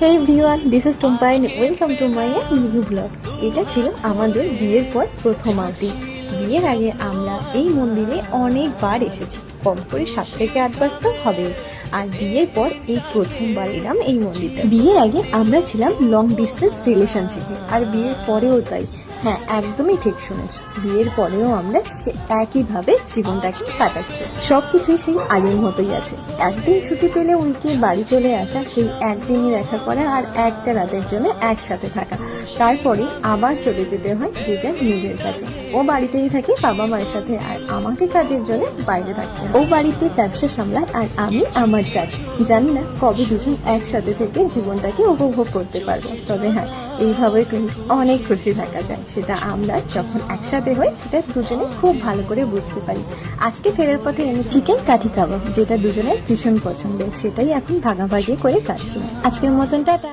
Hey everyone, this is Tumpa and welcome to my new blog. এটা ছিল আমাদের বিয়ের পর প্রথম আরতি। বিয়ের আগে আমরা এই মন্দিরে অনেকবার এসেছি, কম করে 7 থেকে 8 বার তো হবেই। আর বিয়ের পর এই প্রথমবার এলাম এই মন্দিরটা। বিয়ের আগে আমরা ছিলাম লং ডিস্টেন্স রিলেশনশিপে, আর বিয়ের পরেও তাই। হ্যাঁ, একদমই ঠিক শুনেছ, বিয়ের পরেও আমরা সে একইভাবে জীবনটাকে কাটাচ্ছি। সবকিছুই সেই আগের মতোই আছে। একদিন ছুটি পেলে উইকে বাড়ি চলে আসা, সেই একদিনই দেখা করা আর একটা রাতের জন্য একসাথে থাকা। তারপরে আবার চলে যেতে হয় যে যার নিজের কাছে। ও বাড়িতেই থাকে বাবা মায়ের সাথে, আর আমাকে কাজের জন্য বাইরে থাকতে হয়। ও বাড়িতে ব্যবসা সামলায় আর আমি আমার চাষ। জানি না কবে দুজন একসাথে থেকে জীবনটাকে উপভোগ করতে পারবো, তবে হ্যাঁ, এইভাবে কিন্তু অনেক খুশি থাকা যায়। সেটা আমরা যখন একসাথে হই সেটা দুজনে খুব ভালো করে বুঝতে পারি। আজকে ফেরার পথে এনে চিকেন কাঠি কাবাব, যেটা দুজনের ভীষণ পছন্দের, সেটাই এখন ভাগাভাগি করে খাচ্ছি। আজকের মতন টাটা।